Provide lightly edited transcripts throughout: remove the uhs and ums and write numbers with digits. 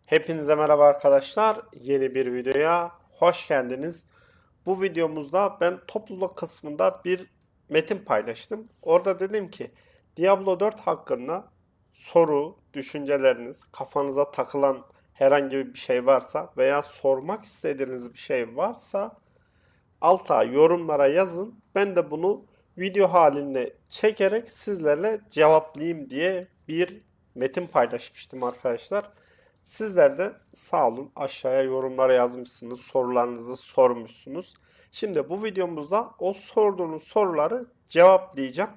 Hepinize merhaba arkadaşlar. Yeni bir videoya hoş geldiniz. Bu videomuzda ben topluluk kısmında bir metin paylaştım. Orada dedim ki Diablo 4 hakkında soru, düşünceleriniz, kafanıza takılan herhangi bir şey varsa veya sormak istediğiniz bir şey varsa alta yorumlara yazın. Ben de bunu video halinde çekerek sizlerle cevaplayayım diye bir metin paylaşmıştım arkadaşlar. Sizler de sağ olun aşağıya yorumlara yazmışsınız, sorularınızı sormuşsunuz. Şimdi bu videomuzda o sorduğunuz soruları cevaplayacağım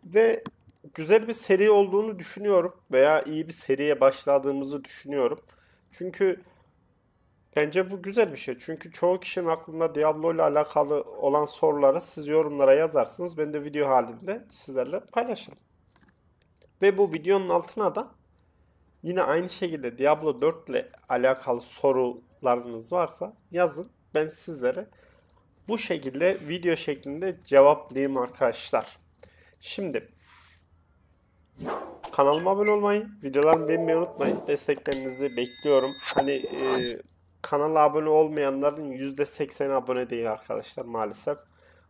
ve güzel bir seri olduğunu düşünüyorum veya iyi bir seriye başladığımızı düşünüyorum. Çünkü bence bu güzel bir şey. Çünkü çoğu kişinin aklında Diablo ile alakalı olan soruları siz yorumlara yazarsınız. Ben de video halinde sizlerle paylaşırım. Ve bu videonun altına da yine aynı şekilde Diablo 4 ile alakalı sorularınız varsa yazın. Ben sizlere bu şekilde video şeklinde cevaplayayım arkadaşlar. Şimdi kanalıma abone olmayı, videolarımı beğenmeyi unutmayın. Desteklerinizi bekliyorum. Kanala abone olmayanların %80'i abone değil arkadaşlar maalesef.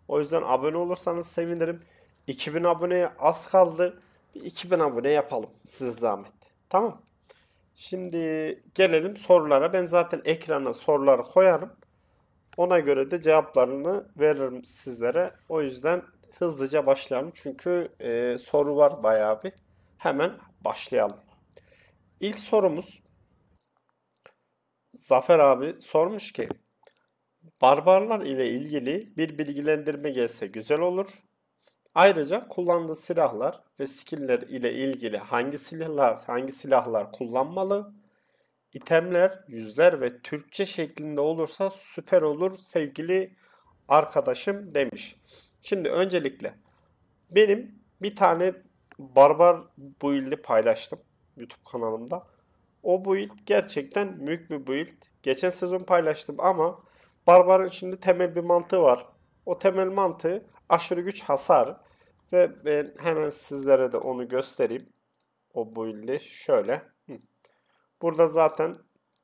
O yüzden abone olursanız sevinirim. 2000 aboneye az kaldı. Bir 2000 abone yapalım size zahmet. Tamam. Şimdi gelelim sorulara. Ben zaten ekrana soruları koyarım. Ona göre de cevaplarını veririm sizlere. O yüzden hızlıca başlayalım. Çünkü soru var bayağı bir. Hemen başlayalım. İlk sorumuz Zafer abi sormuş ki barbarlar ile ilgili bir bilgilendirme gelse güzel olur. Ayrıca kullandığı silahlar ve skill'ler ile ilgili hangi silahlar kullanmalı? İtemler, yüzler ve Türkçe şeklinde olursa süper olur sevgili arkadaşım demiş. Şimdi öncelikle benim bir tane barbar build'i paylaştım YouTube kanalımda. O build gerçekten büyük bir build. Geçen sezon paylaştım ama barbarın şimdi temel bir mantığı var. O temel mantığı aşırı güç hasar. Ve ben hemen sizlere de onu göstereyim. O build'i şöyle. Burada zaten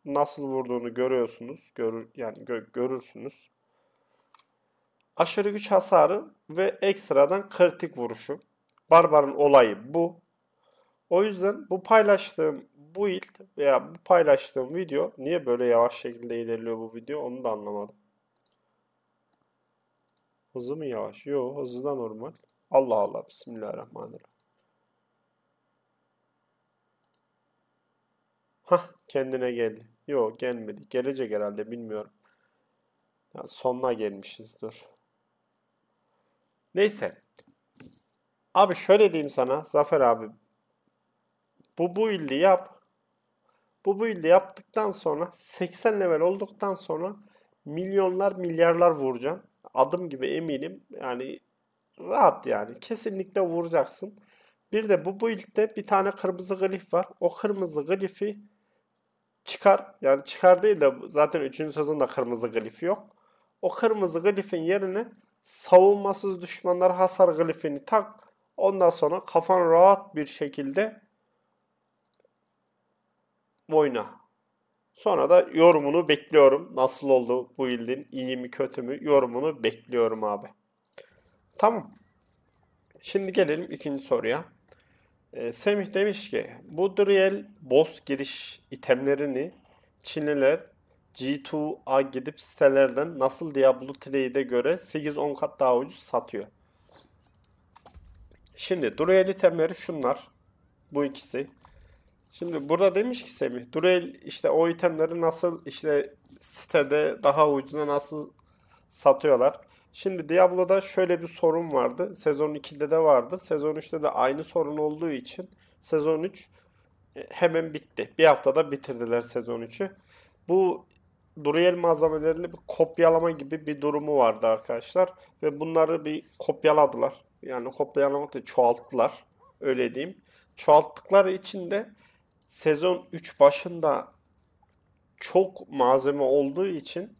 nasıl vurduğunu görüyorsunuz. Görürsünüz. Aşırı güç hasarı ve ekstradan kritik vuruşu. Barbarın olayı bu. O yüzden bu paylaştığım build veya bu paylaştığım video niye böyle yavaş şekilde ilerliyor bu video onu da anlamadım. Hızı mı yavaş? Yok, hızı da normal. Allah Allah. Bismillahirrahmanirrahim. Hah, kendine geldi. Yok, gelmedi. Gelecek herhalde, bilmiyorum. Ya, sonuna gelmişiz, dur. Neyse. Abi şöyle diyeyim sana Zafer abi. Bu build'i yap. Bu build'i yaptıktan sonra 80 level olduktan sonra milyonlar milyarlar vuracaksın. Adım gibi eminim. Yani rahat yani. Kesinlikle vuracaksın. Bir de bu build'de bir tane kırmızı glif var. O kırmızı glifi çıkar. Yani çıkar değil de zaten 3. sezonda kırmızı glif yok. O kırmızı glifin yerine savunmasız düşmanlar hasar glifini tak. Ondan sonra kafan rahat bir şekilde oyna. Sonra da yorumunu bekliyorum. Nasıl oldu bu build'in? İyi mi kötü mü? Yorumunu bekliyorum abi. Tamam. Şimdi gelelim ikinci soruya. Semih demiş ki bu Driel boss giriş itemlerini Çinliler G2'a gidip sitelerden nasıl Diablo Trade'e göre 8-10 kat daha ucuz satıyor. Şimdi Driel itemleri şunlar. Bu ikisi. Şimdi burada demiş ki Semih, Driel işte o itemleri nasıl işte sitede daha ucuza nasıl satıyorlar. Şimdi Diablo'da şöyle bir sorun vardı. Sezon 2'de de vardı. Sezon 3'te de aynı sorun olduğu için sezon 3 hemen bitti. Bir haftada bitirdiler sezon 3'ü. Bu Duriel malzemelerini bir kopyalama gibi bir durumu vardı arkadaşlar. Ve bunları bir kopyaladılar. Yani kopyalamak da çoğalttılar. Öyle diyeyim. Çoğalttıkları için de sezon 3 başında çok malzeme olduğu için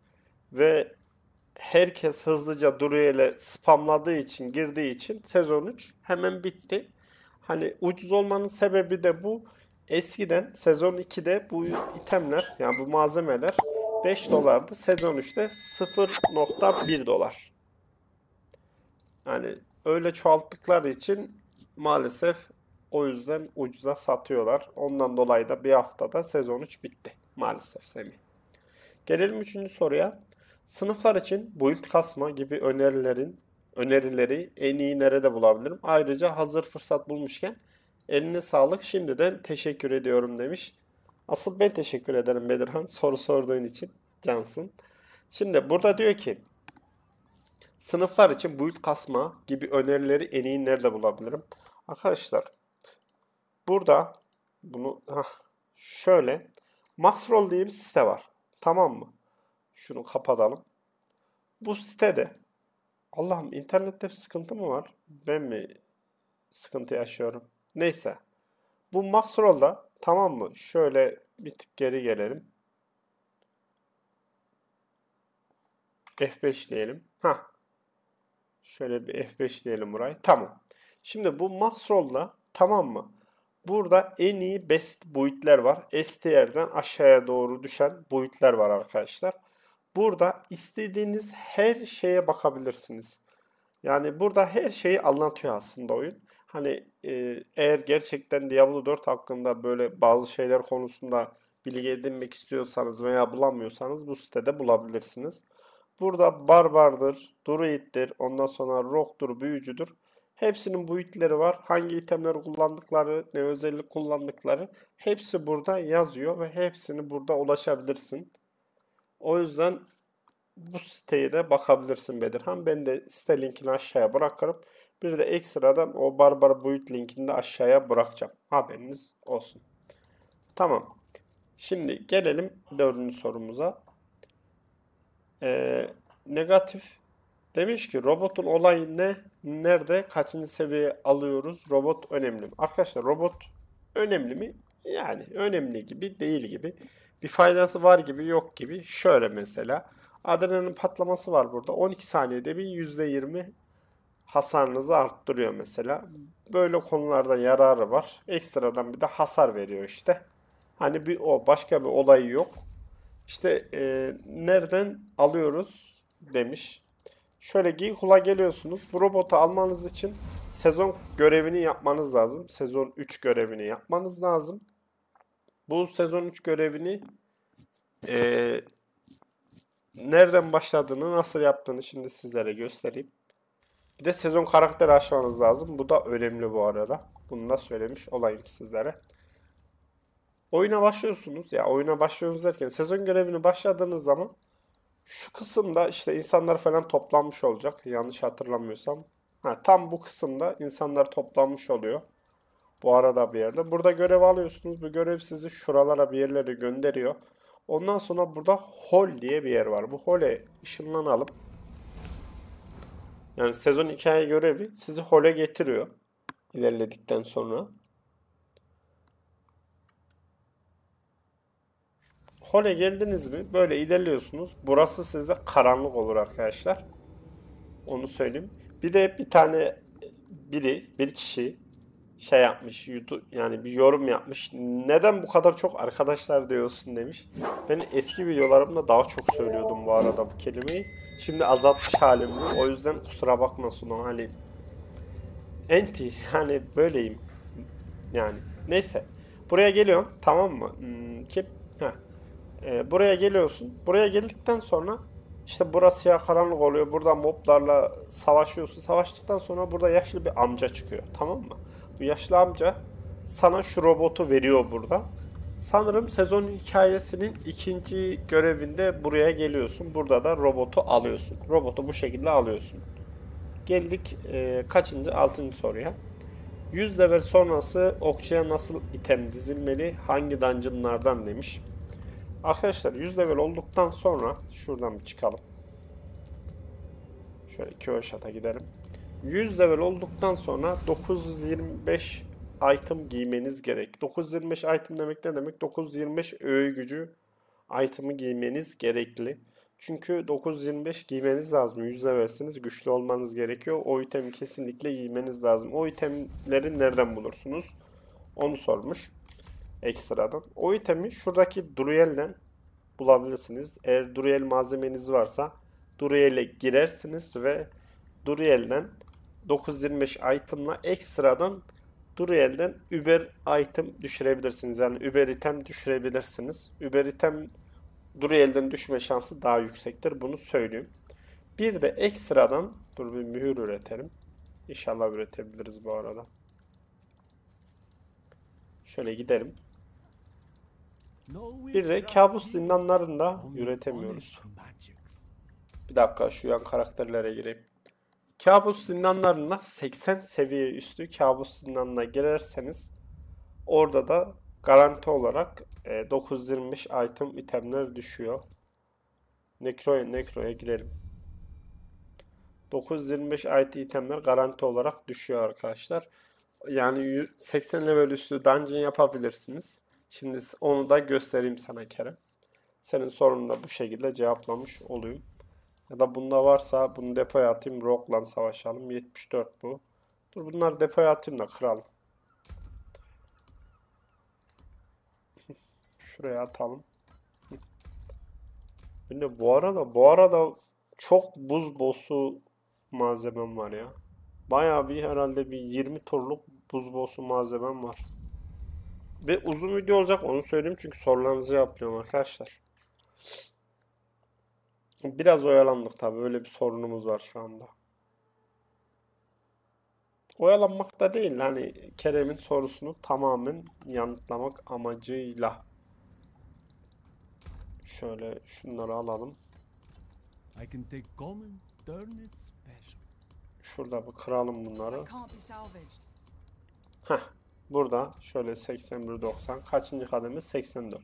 ve herkes hızlıca Duriel'e spamladığı için, girdiği için sezon 3 hemen bitti. Hani ucuz olmanın sebebi de bu. Eskiden sezon 2'de bu itemler yani bu malzemeler 5 dolardı. Sezon 3'te 0,1 dolar. Yani öyle çoğalttıkları için maalesef o yüzden ucuza satıyorlar. Ondan dolayı da bir haftada sezon 3 bitti. Maalesef Semih. Gelelim üçüncü soruya. Sınıflar için build kasma gibi önerileri en iyi nerede bulabilirim? Ayrıca hazır fırsat bulmuşken eline sağlık şimdiden teşekkür ediyorum demiş. Asıl ben teşekkür ederim Bedirhan soru sorduğun için cansın. Şimdi burada diyor ki sınıflar için build kasma gibi önerileri en iyi nerede bulabilirim? Arkadaşlar burada bunu şöyle Maxroll diye bir site var. Tamam mı? Şunu kapatalım. Bu sitede Allah'ım internette bir sıkıntı mı var? Ben mi sıkıntı yaşıyorum? Neyse. Bu Maxroll'da tamam mı? Şöyle bir tık geri gelelim. F5 diyelim. Şöyle bir F5 diyelim burayı. Tamam. Şimdi bu Maxroll'da tamam mı? Burada en iyi best boyutlar var. STR'den aşağıya doğru düşen boyutlar var arkadaşlar. Burada istediğiniz her şeye bakabilirsiniz. Yani burada her şeyi anlatıyor aslında oyun. Hani eğer gerçekten Diablo 4 hakkında böyle bazı şeyler konusunda bilgi edinmek istiyorsanız veya bulamıyorsanız bu sitede bulabilirsiniz. Burada barbardır, druiddir, ondan sonra rogue'dur, büyücüdür. Hepsinin boyutları var. Hangi itemleri kullandıkları, ne özellik kullandıkları hepsi burada yazıyor ve hepsini burada ulaşabilirsin. O yüzden bu siteye de bakabilirsin Bedirhan. Ben de site linkini aşağıya bırakırım. Bir de ekstradan o barbar boyut linkini de aşağıya bırakacağım. Haberiniz olsun. Tamam. Şimdi gelelim dördüncü sorumuza. Negatif demiş ki robotun olayı ne? Nerede? Kaçıncı seviye alıyoruz? Robot önemli mi? Arkadaşlar robot önemli mi? Yani önemli gibi değil gibi. Bir faydası var gibi yok gibi. Şöyle mesela. Adrenalin patlaması var burada. 12 saniyede bir %20 hasarınızı arttırıyor mesela. Böyle konularda yararı var. Ekstradan bir de hasar veriyor işte. Hani bir o başka bir olayı yok. İşte nereden alıyoruz demiş. Şöyle Geekul'a geliyorsunuz. Bu robotu almanız için sezon görevini yapmanız lazım. Sezon 3 görevini yapmanız lazım. Bu sezon 3 görevini e, nereden başladığını, nasıl yaptığını şimdi sizlere göstereyim. Bir de sezon karakteri açmanız lazım. Bu da önemli bu arada. Bunu da söylemiş olayım sizlere. Oyuna başlıyorsunuz. Ya oyuna başlıyorsunuz derken sezon görevini başladığınız zaman şu kısımda işte insanlar falan toplanmış olacak. Yanlış hatırlamıyorsam. Tam bu kısımda insanlar toplanmış oluyor. Bu arada bir yerde. Burada görev alıyorsunuz. Bu görev sizi şuralara bir yerlere gönderiyor. Ondan sonra burada hall diye bir yer var. Bu hall'e ışınlanalım. Yani sezon hikaye görevi sizi hall'e getiriyor. İlerledikten sonra. Hall'e geldiniz mi? Böyle ilerliyorsunuz. Burası sizde karanlık olur arkadaşlar. Onu söyleyeyim. Bir de bir tane bir kişi şey yapmış YouTube yani bir yorum yapmış. Neden bu kadar çok arkadaşlar diyorsun demiş. Ben eski videolarımda daha çok söylüyordum bu arada bu kelimeyi. Şimdi azaltmış halim bu. O yüzden kusura bakmasın o hani enti hani böyleyim yani. Neyse. Buraya geliyorum tamam mı? Buraya geliyorsun. Buraya geldikten sonra işte burası ya karanlık oluyor. Burada moblarla savaşıyorsun. Savaştıktan sonra burada yaşlı bir amca çıkıyor. Tamam mı? Bu yaşlı amca sana şu robotu veriyor burada. Sanırım sezon hikayesinin ikinci görevinde buraya geliyorsun. Burada da robotu alıyorsun. Robotu bu şekilde alıyorsun. Geldik kaçıncı? Altıncı soruya. 100 level sonrası okçuya nasıl item dizilmeli? Hangi dungeonlardan demiş. Arkadaşlar 100 level olduktan sonra şuradan bir çıkalım. Şöyle Kyosha'ta gidelim. 100 level olduktan sonra 925 item giymeniz gerek. 925 item demek ne demek? 925 öğü gücü item'ı giymeniz gerekli. Çünkü 925 giymeniz lazım. 100 levelsiniz. Güçlü olmanız gerekiyor. O itemi kesinlikle giymeniz lazım. O itemleri nereden bulursunuz? Onu sormuş. ekstradan. O itemi şuradaki Duriel'den bulabilirsiniz. Eğer Duriel malzemeniz varsa Duriel'e girersiniz ve Duriel'den 925 item'la ekstradan Duriel'den Uber item düşürebilirsiniz. Yani Uber item düşürebilirsiniz. Uber item Duriel'den düşme şansı daha yüksektir. Bunu söyleyeyim. Bir de ekstradan dur bir mühür üretelim. İnşallah üretebiliriz bu arada. Şöyle gidelim. Bir de kabus zindanlarında üretemiyoruz. Bir dakika şu yan karakterlere gireyim. Kabus zindanlarına 80 seviye üstü kabus zindanına girerseniz orada da garanti olarak 925 itemler düşüyor. Necro'ya girelim. 925 itemler garanti olarak düşüyor arkadaşlar. Yani 80 level üstü dungeon yapabilirsiniz. Şimdi onu da göstereyim sana Kerem. Senin sorununu da bu şekilde cevaplamış olayım. Ya da bunda varsa bunu depoya atayım. Rogue'la savaşalım. 74 bu. Dur bunları depoya atayım da kıralım. Şuraya atalım. Şimdi bu arada çok buz boss'u malzemem var ya. Bayağı bir herhalde bir 20 turluk buz boss'u malzemem var. Ve uzun video olacak onu söyleyeyim çünkü sorularınızı yapıyorum arkadaşlar. Biraz oyalandık tabii öyle bir sorunumuz var şu anda. Oyalanmak da değil hani Kerem'in sorusunu tamamen yanıtlamak amacıyla. Şöyle şunları alalım. Şurada bir kıralım bunları. Heh, burada şöyle 81-90 kaçıncı kademe 84.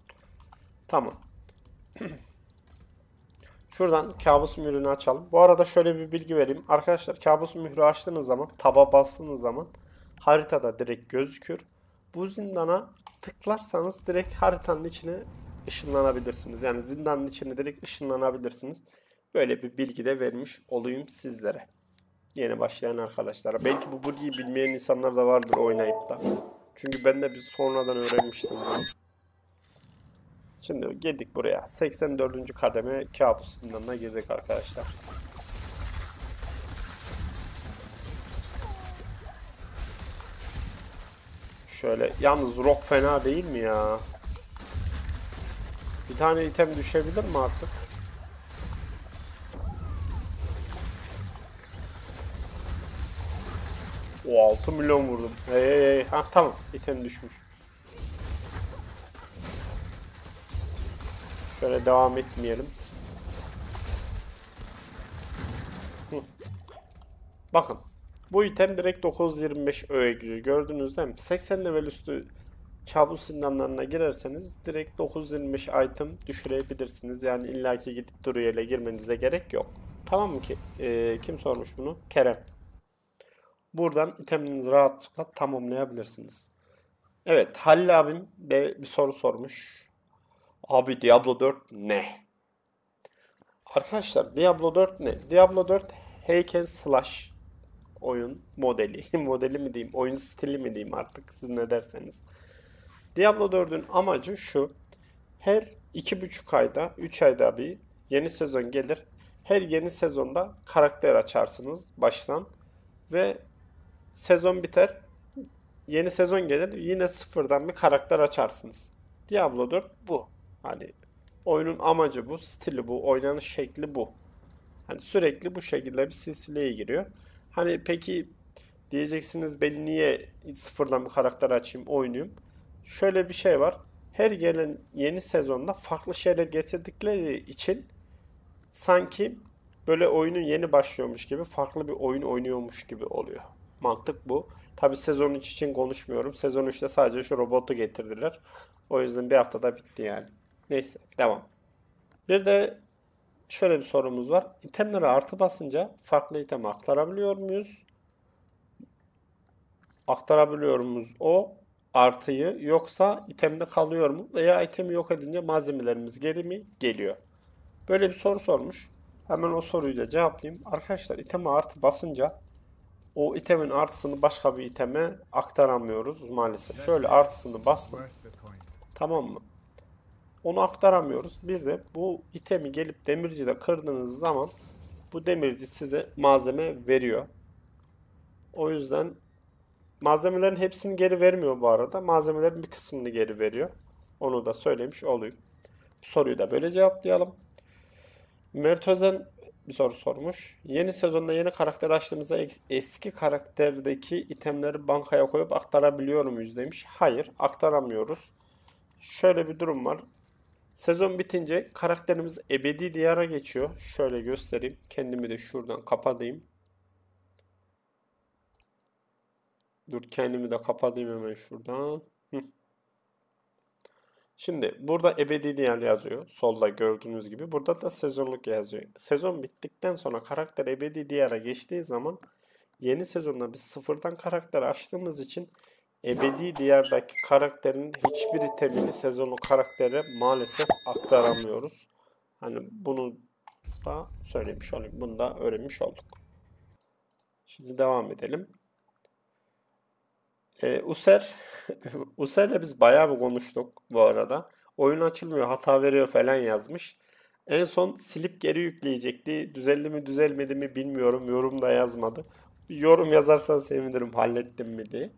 Tamam. Şuradan kabus mührünü açalım. Bu arada şöyle bir bilgi vereyim. Arkadaşlar kabus mührü açtığınız zaman taba bastığınız zaman haritada direkt gözükür. Bu zindana tıklarsanız direkt haritanın içine ışınlanabilirsiniz. Yani zindanın içine direkt ışınlanabilirsiniz. Böyle bir bilgi de vermiş olayım sizlere. Yeni başlayan arkadaşlara. Belki bu bilgiyi bilmeyen insanlar da vardır oynayıp da. Çünkü ben de bir sonradan öğrenmiştim bunu. Şimdi girdik buraya. 84. kademe kabus zindanına girdik arkadaşlar. Şöyle yalnız rock fena değil mi ya? Bir tane item düşebilir mi artık? O 6 milyon vurdum. Hey. Ha tamam. İtem düşmüş. Şöyle devam etmeyelim. Bakın. Bu item direkt 925 öğe gücü. Gördünüz değil mi? 80 level üstü kabus zindanlarına girerseniz direkt 925 item düşürebilirsiniz. Yani illaki gidip Duriel'e girmenize gerek yok. Tamam mı ki? Kim sormuş bunu? Kerem. Buradan iteminizi rahatlıkla tamamlayabilirsiniz. Evet, Halil abim de bir soru sormuş. Abi Diablo 4 ne? Arkadaşlar Diablo 4 ne? Diablo 4 hack and slash oyun modeli. Modeli mi diyeyim, oyun stili mi diyeyim artık siz ne derseniz. Diablo 4'ün amacı şu. Her 2,5 ayda, 3 ayda bir yeni sezon gelir. Her yeni sezonda karakter açarsınız baştan. Ve sezon biter. Yeni sezon gelir. Yine sıfırdan bir karakter açarsınız. Diablo 4 bu. Hani oyunun amacı bu, stili bu, oynanış şekli bu. Hani sürekli bu şekilde bir silsileye giriyor. Hani peki diyeceksiniz ben niye sıfırdan bir karakter açayım, oynayayım? Şöyle bir şey var. Her gelen yeni sezonda farklı şeyler getirdikleri için sanki böyle oyunun yeni başlıyormuş gibi farklı bir oyun oynuyormuş gibi oluyor. Mantık bu. Tabi sezon 3 için konuşmuyorum. Sezon 3'te sadece şu robotu getirdiler. O yüzden bir haftada bitti yani. Neyse devam. Bir de şöyle bir sorumuz var. İtemlere artı basınca farklı item aktarabiliyor muyuz? Aktarabiliyor muyuz o artıyı yoksa itemde kalıyor mu? Veya itemi yok edince malzemelerimiz geri mi geliyor? Böyle bir soru sormuş. Hemen o soruyu da cevaplayayım. Arkadaşlar iteme artı basınca o itemin artısını başka bir iteme aktaramıyoruz maalesef. Şöyle artısını bastım. Tamam mı? Onu aktaramıyoruz. Bir de bu itemi gelip demircide kırdığınız zaman bu demirci size malzeme veriyor. O yüzden malzemelerin hepsini geri vermiyor bu arada. Malzemelerin bir kısmını geri veriyor. Onu da söylemiş olayım. Bu soruyu da böyle cevaplayalım. Mert Özen bir soru sormuş. Yeni sezonda yeni karakter açtığımızda eski karakterdeki itemleri bankaya koyup aktarabiliyor muyuz demiş. Hayır, aktaramıyoruz. Şöyle bir durum var. Sezon bitince karakterimiz ebedi diyara geçiyor. Şöyle göstereyim. Kendimi de şuradan kapatayım. Dur, kendimi de kapatayım hemen şuradan. Şimdi burada ebedi diyar yazıyor. Solda gördüğünüz gibi. Burada da sezonluk yazıyor. Sezon bittikten sonra karakter ebedi diyara geçtiği zaman yeni sezonda biz sıfırdan karakter açtığımız için ebedi diyardaki karakterin hiçbir itemini sezonluk karaktere maalesef aktaramıyoruz. Hani bunu da söylemiş olayım. Bunu da öğrenmiş olduk. Şimdi devam edelim. User User'le biz bayağı bir konuştuk bu arada. Oyun açılmıyor, hata veriyor falan yazmış. En son silip geri yükleyecekti. Düzeldi mi düzelmedi mi bilmiyorum. Yorum da yazmadı. Bir yorum yazarsan sevinirim, hallettim mi diye.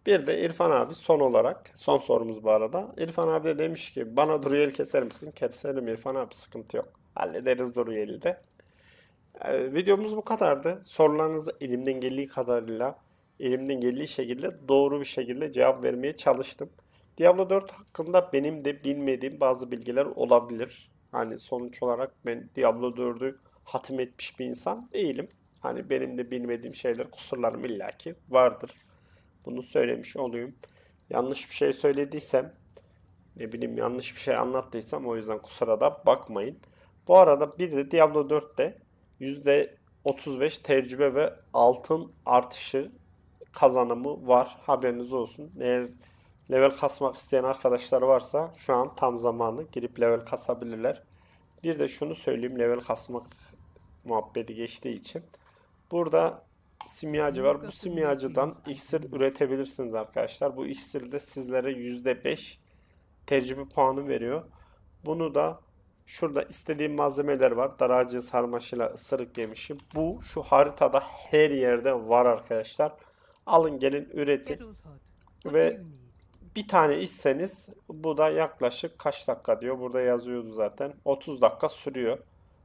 Bir de İrfan abi son olarak, son sorumuz bu arada. İrfan abi de demiş ki bana Duruyel keser misin? Keserim İrfan abi, sıkıntı yok. Hallederiz Duruyel'i de. Videomuz bu kadardı. Sorularınızı elimden geldiği şekilde doğru bir şekilde cevap vermeye çalıştım. Diablo 4 hakkında benim de bilmediğim bazı bilgiler olabilir. Hani sonuç olarak ben Diablo 4'ü hatim etmiş bir insan değilim. Hani benim de bilmediğim şeyler, kusurlarım illaki vardır. Bunu söylemiş olayım. Yanlış bir şey söylediysem, ne bileyim yanlış bir şey anlattıysam o yüzden kusura da bakmayın. Bu arada bir de Diablo 4'te %35 tecrübe ve altın artışı kazanımı var. Haberiniz olsun. Eğer level kasmak isteyen arkadaşlar varsa şu an tam zamanı, girip level kasabilirler. Bir de şunu söyleyeyim, level kasmak muhabbeti geçtiği için. Burada simyacı var. Bu simyacıdan iksir üretebilirsiniz arkadaşlar. Bu iksir de sizlere %5 tecrübe puanı veriyor. Bunu da şurada istediğim malzemeler var. Dar ağacı sarmaşıyla ısırık yemişim. Bu şu haritada her yerde var arkadaşlar. Alın gelin üretin. Ve bir tane içseniz bu da yaklaşık kaç dakika diyor. Burada yazıyordu zaten. 30 dakika sürüyor.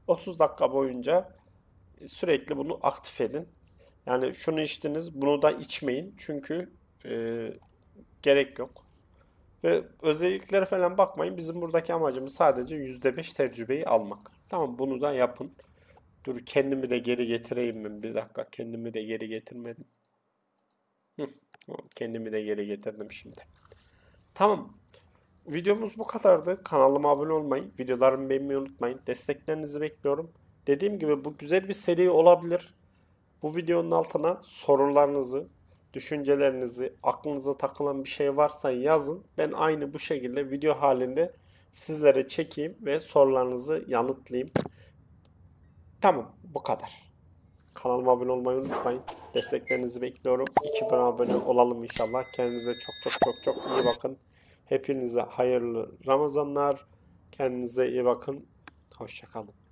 30 dakika boyunca sürekli bunu aktif edin. Yani şunu içtiniz, bunu da içmeyin. Çünkü e, gerek yok. Ve özelliklere falan bakmayın. Bizim buradaki amacımız sadece %5 tecrübeyi almak. Tamam, bunu da yapın. Dur, kendimi de geri getireyim mi? Bir dakika, kendimi de geri getirmedim. Hı, kendimi de geri getirdim şimdi. Tamam. Videomuz bu kadardı. Kanalıma abone olmayı, videolarımı beğenmeyi unutmayın. Desteklerinizi bekliyorum. Dediğim gibi bu güzel bir seri olabilir. Bu videonun altına sorularınızı, düşüncelerinizi, aklınıza takılan bir şey varsa yazın. Ben aynı bu şekilde video halinde sizlere çekeyim ve sorularınızı yanıtlayayım. Tamam, bu kadar. Kanalıma abone olmayı unutmayın. Desteklerinizi bekliyorum. 2000 abone olalım inşallah. Kendinize çok çok çok çok iyi bakın. Hepinize hayırlı Ramazanlar. Kendinize iyi bakın. Hoşça kalın.